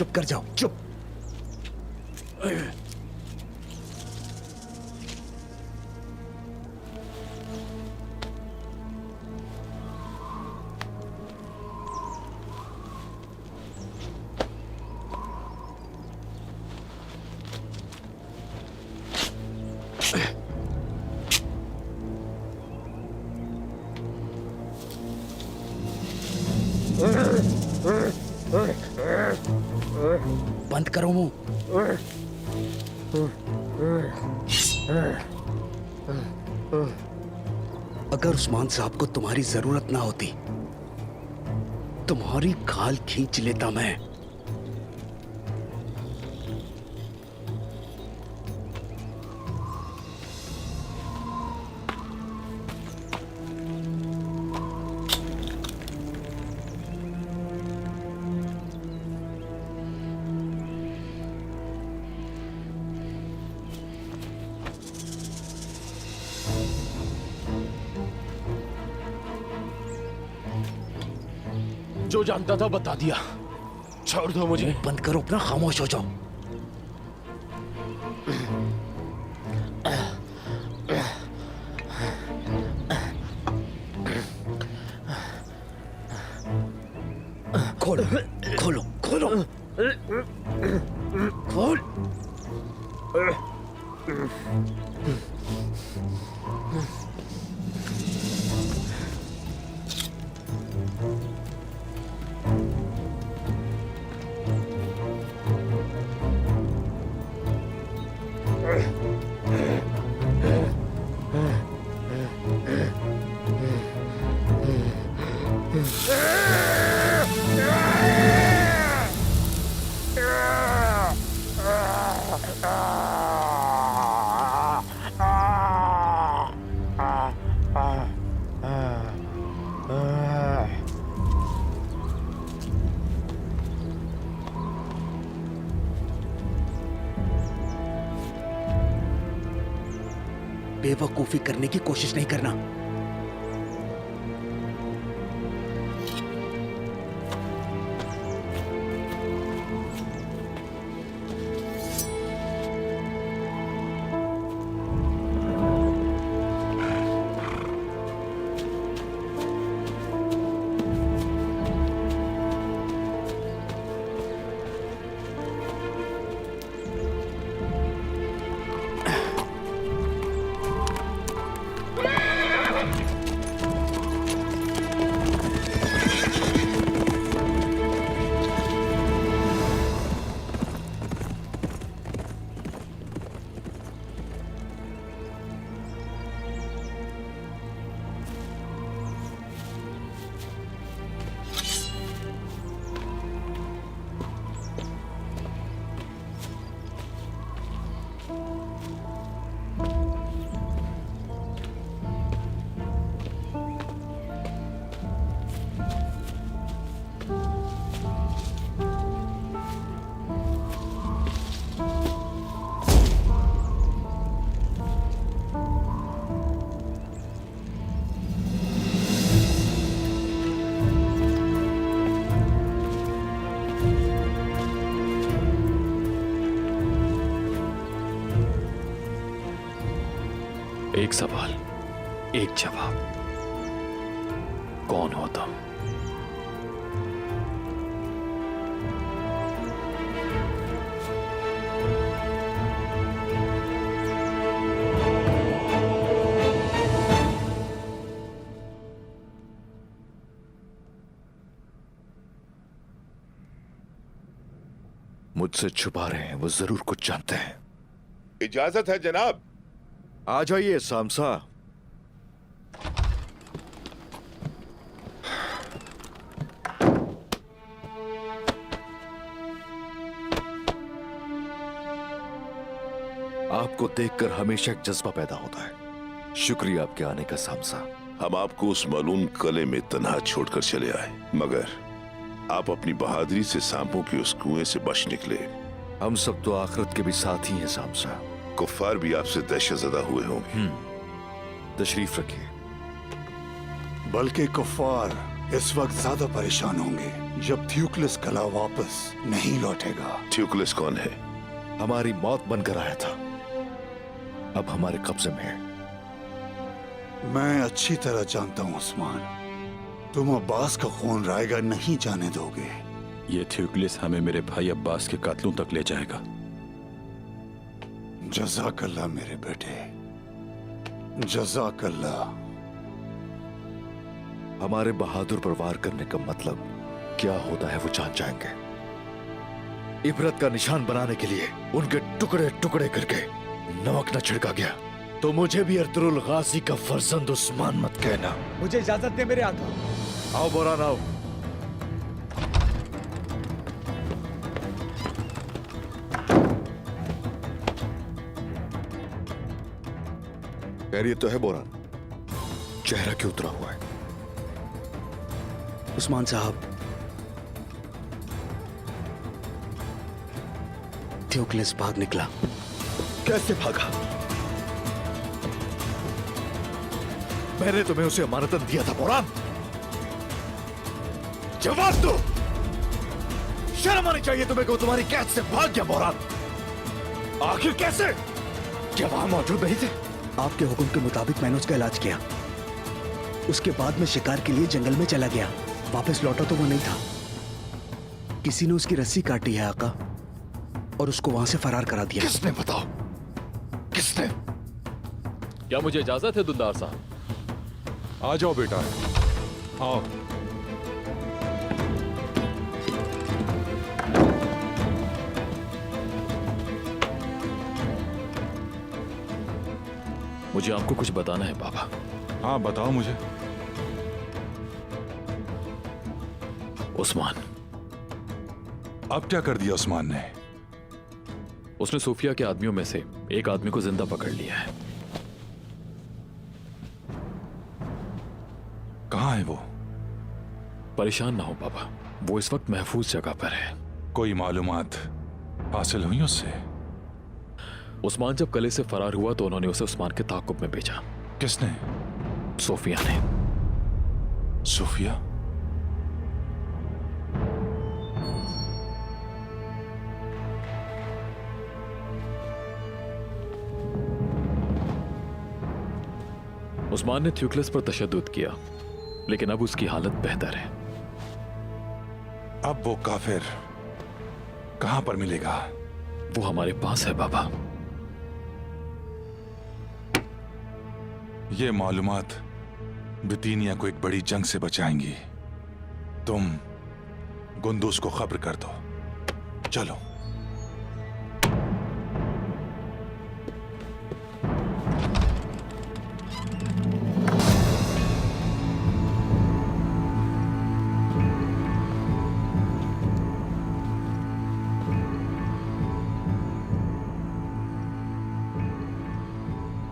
चुप कर जाओ, चुप। बंद करो मुंह। अगर उस्मान साहब को तुम्हारी जरूरत ना होती, तुम्हारी खाल खींच लेता मैं। जो जानता था बता दिया, छोड़ दो मुझे। बंद करो अपना, खामोश हो जाओ। खोलो खोलो खोलो, खोल। बेवकूफी करने की कोशिश नहीं करना। एक सवाल, एक जवाब। कौन हो तुम? मुझसे छुपा रहे हैं, वो जरूर कुछ जानते हैं। इजाजत है जनाब। आ जाइए सामसा। आपको देखकर हमेशा एक जज्बा पैदा होता है। शुक्रिया आपके आने का सामसा। हम आपको उस मालूम कले में तन्हा छोड़कर चले आए, मगर आप अपनी बहादुरी से सांपों के उस कुएं से बच निकले। हम सब तो आखिरत के भी साथी हैं सामसा। कुफ्फार भी आपसे दहशतज़दा हुए होंगे। तशरीफ रखिए। बल्कि कुफ्फार इस वक्त ज्यादा परेशान होंगे जब थ्यूक्लिस कला वापस नहीं लौटेगा। थ्यूक्लिस कौन है? हमारी मौत बनकर आया था, अब हमारे कब्जे में है। मैं अच्छी तरह जानता हूं उस्मान, तुम अब्बास का खून रायगा नहीं जाने दोगे। ये थ्यूक्लिस हमें मेरे भाई अब्बास के कातलों तक ले जाएगा। जज़ाकल्लाह मेरे बेटे, जज़ाकल्लाह। हमारे बहादुर पर वार करने का मतलब क्या होता है वो जान जाएंगे। इबरत का निशान बनाने के लिए उनके टुकड़े टुकड़े करके नमक न छिड़का गया तो मुझे भी अर्तुरुल गाजी का फर्जंद उस्मान मत कहना। मुझे इजाजत दे मेरे आका। आओ बोरान आओ। खैरियत तो है बोरान? चेहरा क्यों उतरा हुआ है? उस्मान साहब, थ्यूक्लिस भाग निकला। कैसे भागा? मैंने तुम्हें उसे अमानतन दिया था बोरान। जवाब दो। शर्म आनी चाहिए तुम्हें कि वो तुम्हारी कैद से भाग गया बोरान। आखिर कैसे? क्या वहां मौजूद नहीं थे? आपके हुक्म के मुताबिक मैंने उसका इलाज किया। उसके बाद में शिकार के लिए जंगल में चला गया। वापस लौटा तो वो नहीं था। किसी ने उसकी रस्सी काटी है आका और उसको वहां से फरार करा दिया। किसने? बताओ किसने? क्या मुझे इजाजत है दुंदार साहब? आ जाओ बेटा, आओ। मुझे आपको कुछ बताना है बाबा। हाँ बताओ मुझे। उस्मान, अब क्या कर दिया उस्मान ने? उसने सूफिया के आदमियों में से एक आदमी को जिंदा पकड़ लिया है। कहाँ है वो? परेशान ना हो बाबा, वो इस वक्त महफूज जगह पर है। कोई मालूमात हासिल हुई उससे? उस्मान जब कले से फरार हुआ तो उन्होंने उसे उस्मान के ताकुब में भेजा। किसने? सोफिया ने। सूफिया? उस्मान ने थ्यूक्लिस पर तशद्दुद किया, लेकिन अब उसकी हालत बेहतर है। अब वो काफिर कहां पर मिलेगा? वो हमारे पास है बाबा। ये मालूमात बितीनिया को एक बड़ी जंग से बचाएंगी। तुम गुंदूस को खबर कर दो। चलो।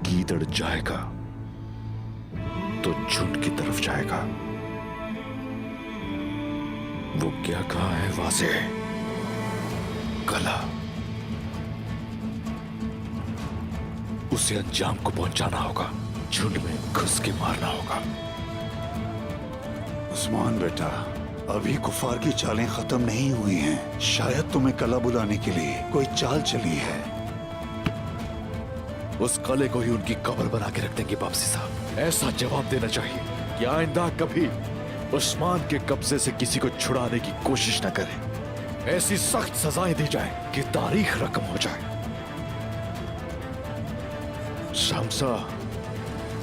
गीदड़ जाएगा तो झुंड की तरफ जाएगा। वो क्या कहा है वाज़े? कला। उसे अंजाम को पहुंचाना होगा, झुंड में घुस के मारना होगा। उस्मान बेटा, अभी कुफार की चालें खत्म नहीं हुई हैं। शायद तुम्हें कला बुलाने के लिए कोई चाल चली है। उस कले को ही उनकी कब्र बना के रख देंगे वापसी साहब। ऐसा जवाब देना चाहिए कि आइंदा कभी उस्मान के कब्जे से किसी को छुड़ाने की कोशिश न करें। ऐसी सख्त सजाएं दी जाए कि तारीख रकम हो जाए। शमसा,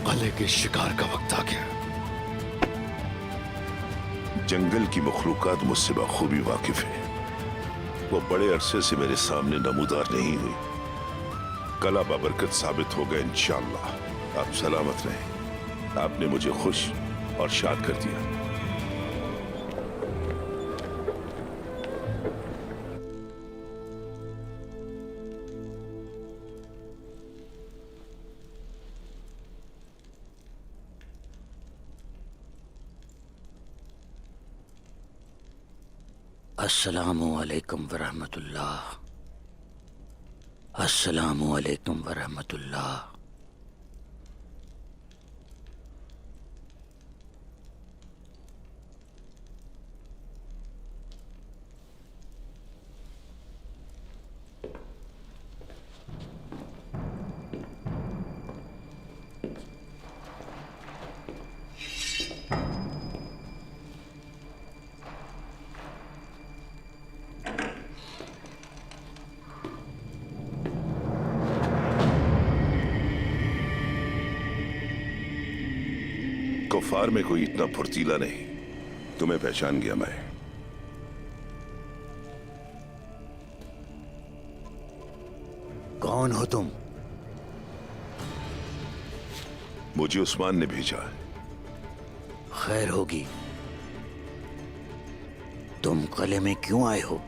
कले के शिकार का वक्त आ गया। जंगल की मखलूकात मुझसे बखूबी वाकिफ है। वो बड़े अरसे से मेरे सामने नमूदार नहीं हुई। कला बाबरकत साबित होगा इंशाअल्लाह। आप सलामत रहें। आपने मुझे खुश और शाद कर दिया। अस्सलामु अलैकुम वरहमतुल्लाह। अस्सलामु अलैकुम वरहमतुल्लाह। कुफार में कोई इतना फुर्तीला नहीं। तुम्हें पहचान गया मैं। कौन हो तुम? मुझे उस्मान ने भेजा है। खैर होगी। तुम कले में क्यों आए हो?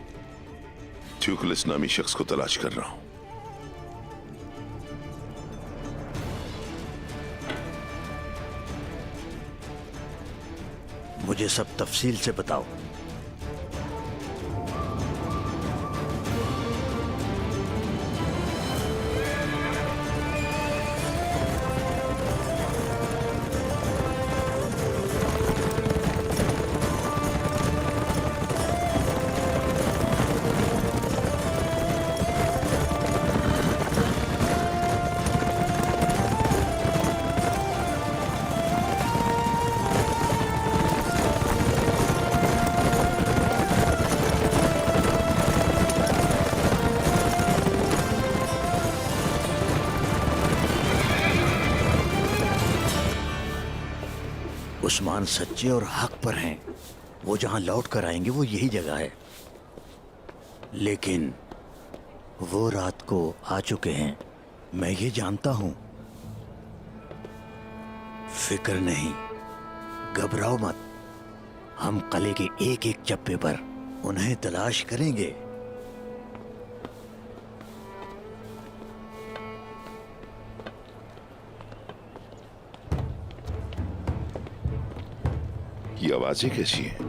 ट्यूकलिस नामी शख्स को तलाश कर रहा हूं। मुझे सब तफसील से बताओ। उस्मान सच्चे और हक पर हैं। वो जहां लौट कर आएंगे वो यही जगह है। लेकिन वो रात को आ चुके हैं, मैं ये जानता हूं। फिक्र नहीं, घबराओ मत। हम कले के एक एक चप्पे पर उन्हें तलाश करेंगे। ये आवाजें कैसी हैं?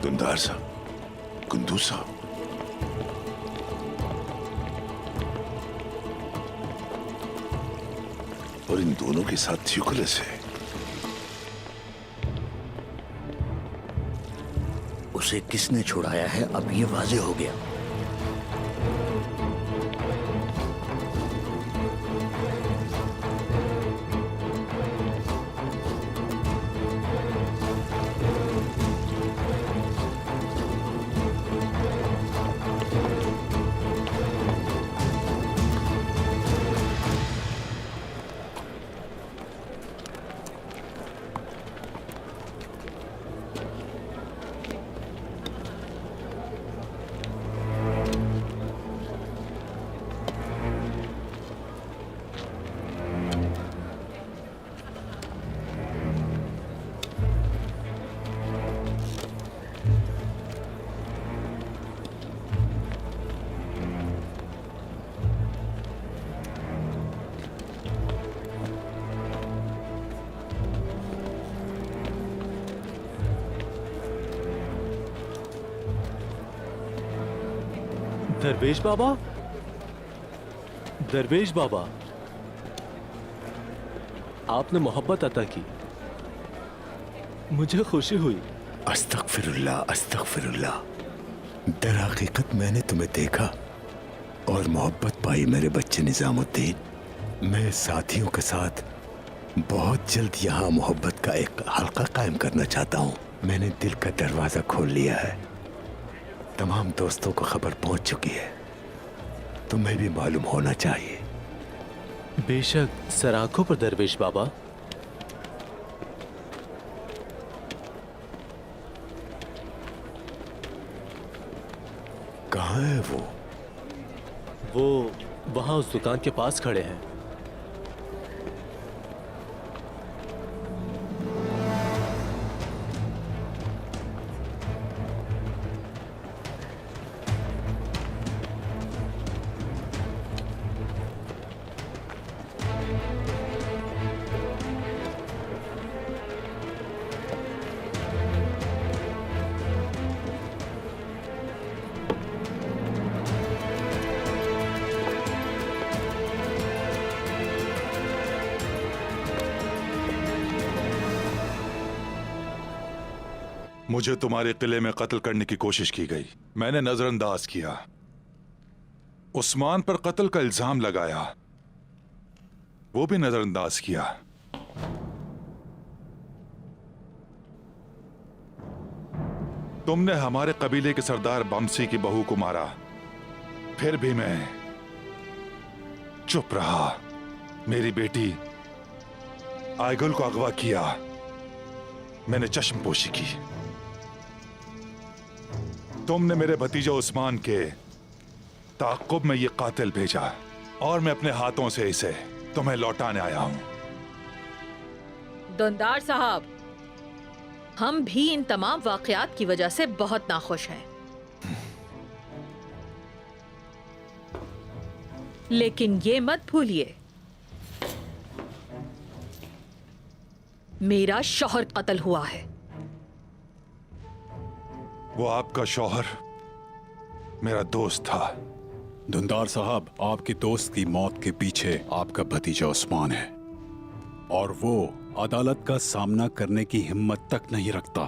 दुंदार साहब, कुंदूज साहब, और इन दोनों के साथ ट्यूकलिस है। उसे किसने छुड़ाया है अब ये वाजे हो गया। दरवेश बाबा, दरवेश बाबा, आपने मोहब्बत अता की, मुझे खुशी हुई। अस्तगफिरुल्लाह, अस्तगफिरुल्लाह। दर हकीकत मैंने तुम्हें देखा और मोहब्बत पाई मेरे बच्चे निजामुद्दीन। मैं साथियों के साथ बहुत जल्द यहाँ मोहब्बत का एक हल्का कायम करना चाहता हूँ। मैंने दिल का दरवाजा खोल लिया है। तमाम दोस्तों को खबर पहुंच चुकी है। तुम्हें भी मालूम होना चाहिए। बेशक सर आंखों पर दरवेश बाबा। कहाँ है वो वहां उस दुकान के पास खड़े हैं। मुझे तुम्हारे किले में कत्ल करने की कोशिश की गई, मैंने नजरअंदाज किया। उस्मान पर कत्ल का इल्जाम लगाया, वो भी नजरअंदाज किया। तुमने हमारे कबीले के सरदार बमसी की बहू को मारा, फिर भी मैं चुप रहा। मेरी बेटी आयगुल को अगवा किया, मैंने चश्मपोशी की। तुमने मेरे भतीजे उस्मान के ताक़ुब में ये कातिल भेजा और मैं अपने हाथों से इसे तुम्हें लौटाने आया हूं। दुंदार साहब, हम भी इन तमाम वाकयात की वजह से बहुत नाखुश हैं। लेकिन ये मत भूलिए, मेरा शौहर कत्ल हुआ है। वो आपका शौहर मेरा दोस्त था। धुंधार साहब, आपके दोस्त की मौत के पीछे आपका भतीजा उस्मान है और वो अदालत का सामना करने की हिम्मत तक नहीं रखता।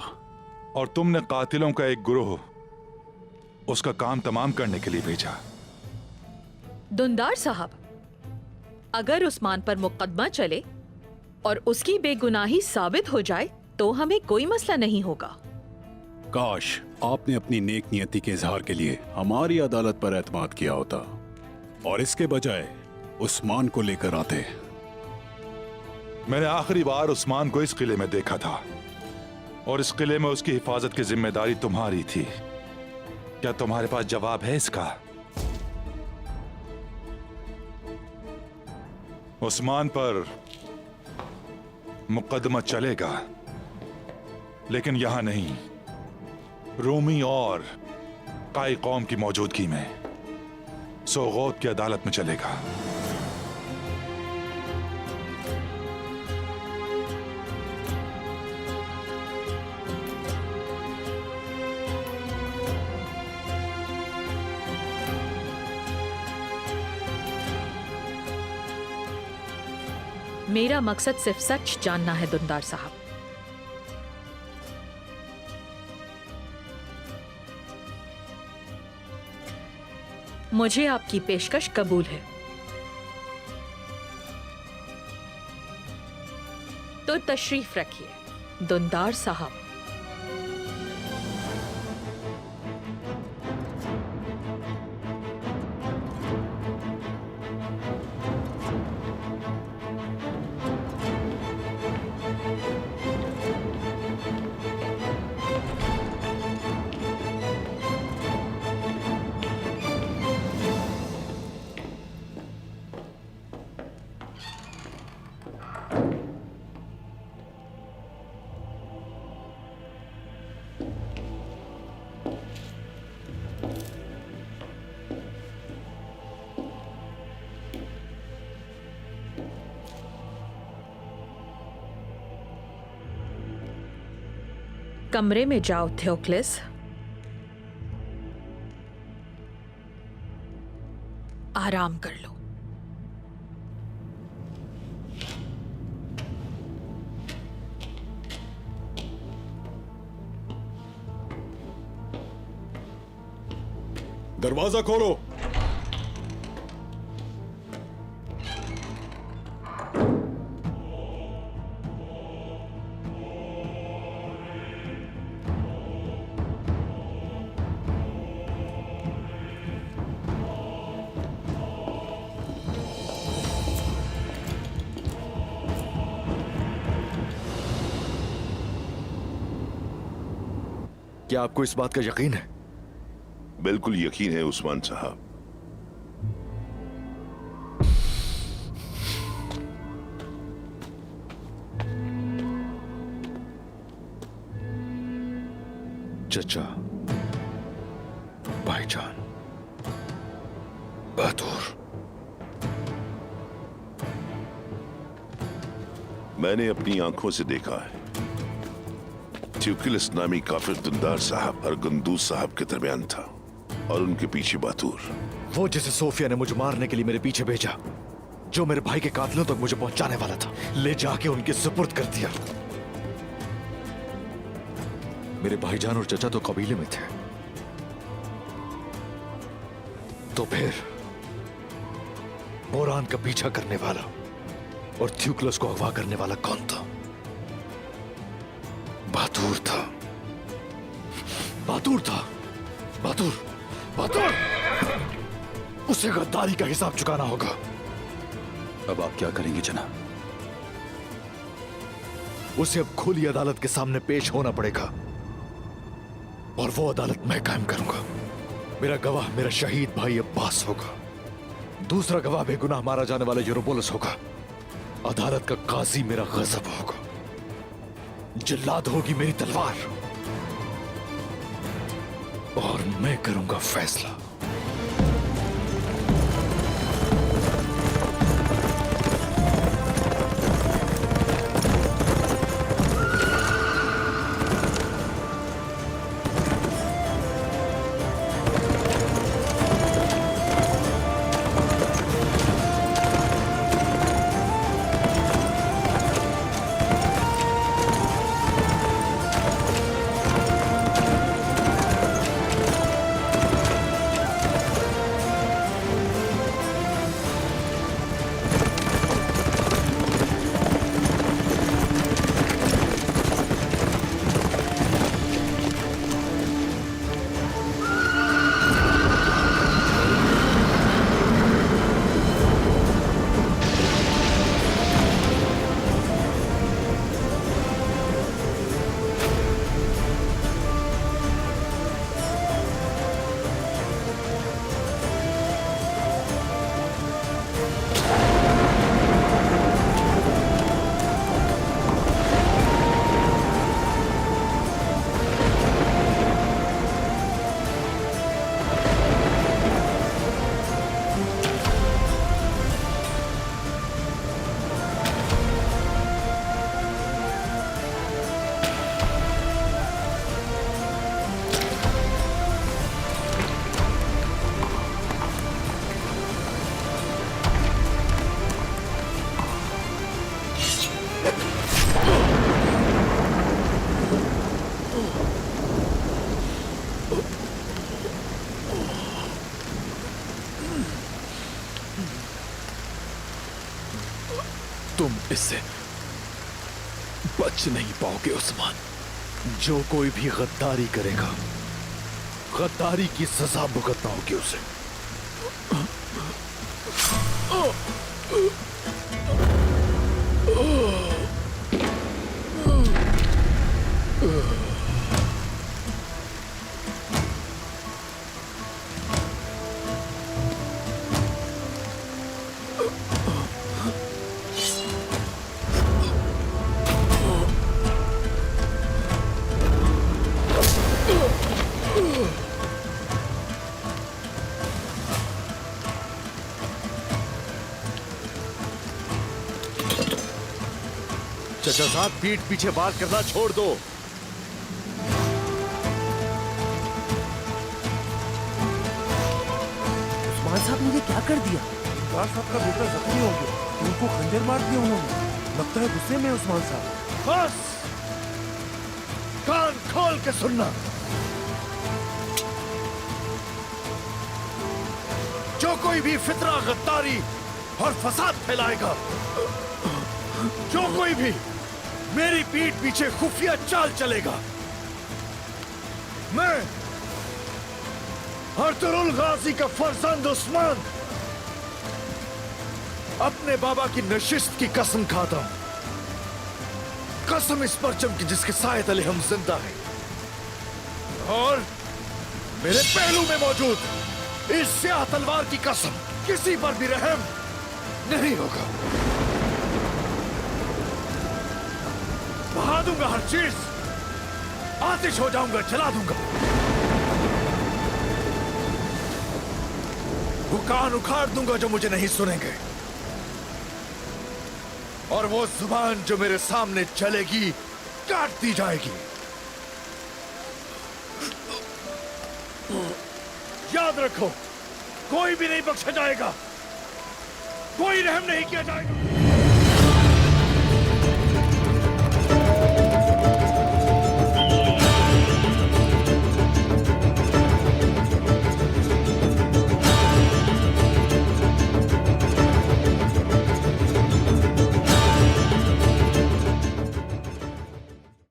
और तुमने कातिलों का एक गिरोह उसका काम तमाम करने के लिए भेजा। दुंदार साहब, अगर उस्मान पर मुकदमा चले और उसकी बेगुनाही साबित हो जाए तो हमें कोई मसला नहीं होगा। काश आपने अपनी नेक नियति के इजहार के लिए हमारी अदालत पर एतमाद किया होता और इसके बजाय उस्मान को लेकर आते। मैंने आखिरी बार उस्मान को इस किले में देखा था और इस किले में उसकी हिफाजत की जिम्मेदारी तुम्हारी थी। क्या तुम्हारे पास जवाब है इसका? उस्मान पर मुकदमा चलेगा, लेकिन यहां नहीं, रूमी और काई कौम की मौजूदगी में सोगौत की अदालत में चलेगा। मेरा मकसद सिर्फ सच जानना है दुंदार साहब। मुझे आपकी पेशकश कबूल है, तो तशरीफ रखिए दुंदार साहब। कमरे में जाओ थियोक्लिस। आराम कर लो। दरवाजा खोलो। क्या आपको इस बात का यकीन है? बिल्कुल यकीन है उस्मान साहब। चचा, भाईजान, बहादुर, मैंने अपनी आंखों से देखा है, थियोक्लिस नामी काफिर दुंदार साहब और गंदूज साहब के दरमियान था और उनके पीछे बहादुर। वो जिसे सोफिया ने मुझे मारने के लिए मेरे पीछे भेजा, जो मेरे भाई के कातिलों तक मुझे पहुंचाने वाला था, ले जाके उनके सुपुर्द कर दिया। मेरे भाईजान और चचा तो कबीले में थे, तो फिर बोरान का पीछा करने वाला और थ्यूक्लस को अगवा करने वाला कौन था? बहादुर था, बहादुर था, बहादुर, बहादुर। उसे गद्दारी का हिसाब चुकाना होगा। अब आप क्या करेंगे जनाब? उसे अब खुली अदालत के सामने पेश होना पड़ेगा और वो अदालत मैं कायम करूंगा। मेरा गवाह मेरा शहीद भाई अब्बास होगा, दूसरा गवाह बेगुनाह मारा जाने वाला यूरोपोलस होगा, अदालत का काजी मेरा गजब होगा, जिल्लाद होगी मेरी तलवार और मैं करूंगा फैसला। तुम इससे बच नहीं पाओगे उस्मान। जो कोई भी गद्दारी करेगा, गद्दारी की सजा भुगतना होगी उसे। चचा साहब, पीठ पीछे वार करना छोड़ दो। उस्मान साहब ने ये क्या कर दिया? सरदार साहब का बेटा जख्मी हो गया, उनको खंजर मार दिया उन्होंने। लगता है गुस्से में उस्मान साहब। बस कान खोल के सुनना। जो कोई भी फितरा, गद्दारी और फसाद फैलाएगा, जो कोई भी मेरी पीठ पीछे खुफिया चाल चलेगा, मैं अर्तुगरुल गाजी का फर्जंद उस्मान अपने बाबा की नशिस्त की कसम खाता हूं। कसम इस परचम की जिसके साए तले हम जिंदा हैं, और मेरे पहलू में मौजूद इस स्याह तलवार की कसम, किसी पर भी रहम नहीं होगा। बहा दूंगा हर चीज, आतिश हो जाऊंगा, जला दूंगा। वो कान उखाड़ दूंगा जो मुझे नहीं सुनेंगे, और वो जुबान जो मेरे सामने चलेगी काट दी जाएगी। याद रखो, कोई भी नहीं बख्शा जाएगा, कोई रहम नहीं किया जाएगा।